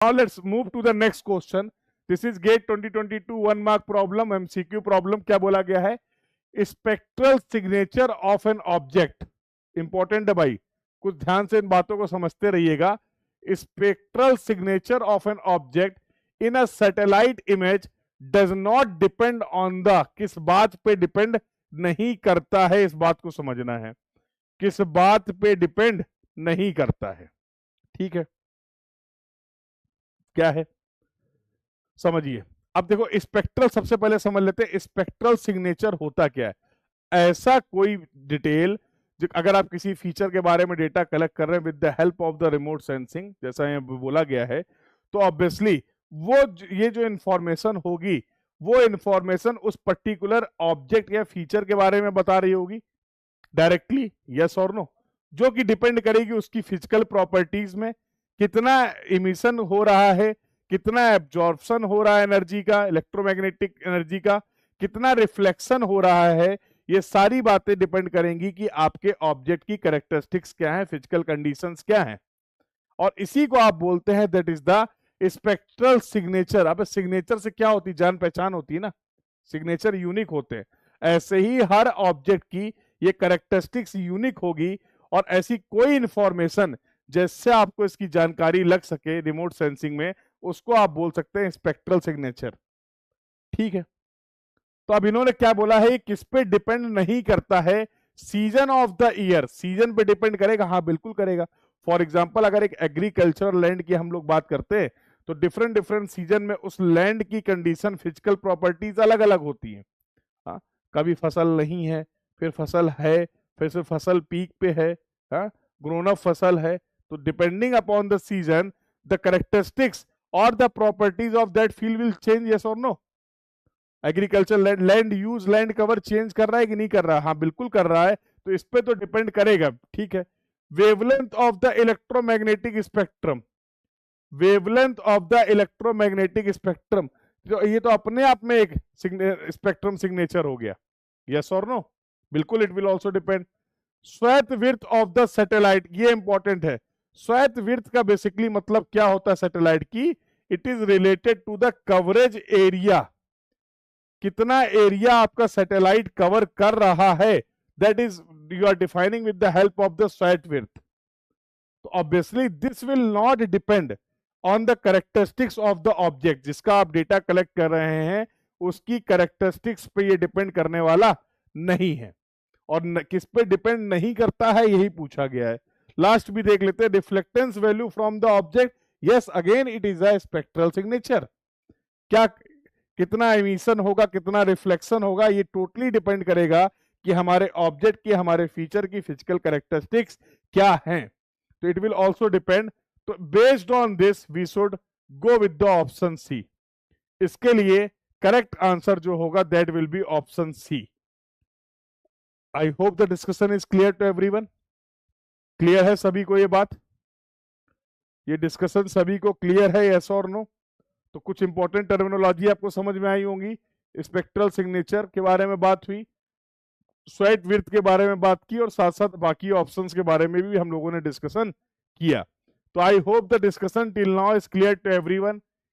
Now let's move to the next question. This is GATE 2022 1 mark problem, MCQ problem. क्या बोला गया है? Spectral signature of an object. Important है भाई, कुछ ध्यान से इन बातों को समझते रहिएगा. Spectral signature of an object in a satellite image does not depend on the. किस बात पे डिपेंड नहीं करता है, इस बात को समझना है. किस बात पे डिपेंड नहीं करता है. ठीक है, क्या है समझिए. अब देखो स्पेक्ट्रल, सबसे पहले समझ लेते हैं स्पेक्ट्रल सिग्नेचर होता क्या है. ऐसा कोई डिटेल, अगर आप किसी फीचर के बारे में डेटा कलेक्ट कर रहे हैं with the help of the remote sensing, जैसा यहाँ बोला गया है, तो ऑब्वियसली वो ये जो इंफॉर्मेशन होगी, वो इंफॉर्मेशन उस पर्टिकुलर ऑब्जेक्ट या फीचर के बारे में बता रही होगी डायरेक्टली, यस और नो, जो कि डिपेंड करेगी उसकी फिजिकल प्रॉपर्टीज में. कितना इमिशन हो रहा है, कितना एब्जॉर्प्शन हो रहा है एनर्जी का, इलेक्ट्रोमैग्नेटिक एनर्जी का, कितना रिफ्लेक्शन हो रहा है, ये सारी बातें डिपेंड करेंगी कि आपके ऑब्जेक्ट की कैरेक्टरिस्टिक्स क्या है, फिजिकल कंडीशंस क्या हैं. और इसी को आप बोलते हैं that is the spectral signature. अब सिग्नेचर से क्या होती है, जान पहचान होती है ना, सिग्नेचर यूनिक होते हैं. ऐसे ही हर ऑब्जेक्ट की ये कैरेक्टरिस्टिक्स यूनिक होगी, और ऐसी कोई इंफॉर्मेशन जैसे आपको इसकी जानकारी लग सके रिमोट सेंसिंग में, उसको आप बोल सकते हैं स्पेक्ट्रल सिग्नेचर. ठीक है, तो अब इन्होंने क्या बोला है, किस पे डिपेंड नहीं करता है, season of the year. Season पे डिपेंड करेगा, हाँ बिल्कुल करेगा. फॉर एग्जांपल अगर एक एग्रीकल्चरल लैंड की हम लोग बात करते हैं, तो डिफरेंट डिफरेंट सीजन में उस लैंड की कंडीशन, फिजिकल प्रॉपर्टीज अलग अलग होती हैं. हाँ, कभी फसल नहीं है, फिर फसल है, फिर से फसल पीक पे है, हाँ, ग्रोन अप फसल है. तो depending upon the season, the characteristics और the properties of that field will change, yes और no. Agriculture land use, land cover change कर रहा है कि नहीं कर रहा है? हाँ बिल्कुल कर रहा है, तो इस पे तो डिपेंड करेगा. ठीक है, wavelength of the electromagnetic spectrum. Wavelength of the electromagnetic spectrum, तो ये तो अपने आप में एक स्पेक्ट्रम सिग्नेचर हो गया, यस और नो. बिल्कुल, it will also depend. Swath width of the satellite, ये इंपॉर्टेंट है. स्वैत विड्थ का बेसिकली मतलब क्या होता है सैटेलाइट की? It is related to the coverage area. कितना एरिया आपका सैटेलाइट कवर कर रहा है, that is you are defining with the help of the swath width. तो obviously this will not depend on the characteristics of the object. जिसका आप data collect कर रहे हैं उसकी कैरेक्टरिस्टिक्स पे ये डिपेंड करने वाला नहीं है. और किस पे डिपेंड नहीं करता है, यही पूछा गया है. लास्ट भी देख लेते हैं, reflectance value from the object. Yes, again it is a spectral signature. क्या, कितना एमिशन होगा, कितना रिफ्लेक्शन होगा, ये टोटली डिपेंड करेगा कि हमारे ऑब्जेक्ट की, हमारे फीचर की फिजिकल कैरेक्टरिस्टिक्स क्या हैं. तो इट विल ऑल्सो डिपेंड. तो based on this we should go with the option C. इसके लिए करेक्ट आंसर जो होगा that will be option C. I hope the discussion is clear to everyone. Clear है सभी को ये बात? ये डिस्कशन सभी को क्लियर है, यस और नो? तो कुछ इंपॉर्टेंट टर्मिनोलॉजी आपको समझ में आई होंगी. स्पेक्ट्रल सिग्नेचर के बारे में बात हुई, स्वैत विड्थ के बारे में बात की, और साथ साथ बाकी ऑप्शंस के बारे में भी हम लोगों ने डिस्कशन किया. तो I hope the discussion till now is clear to everyone.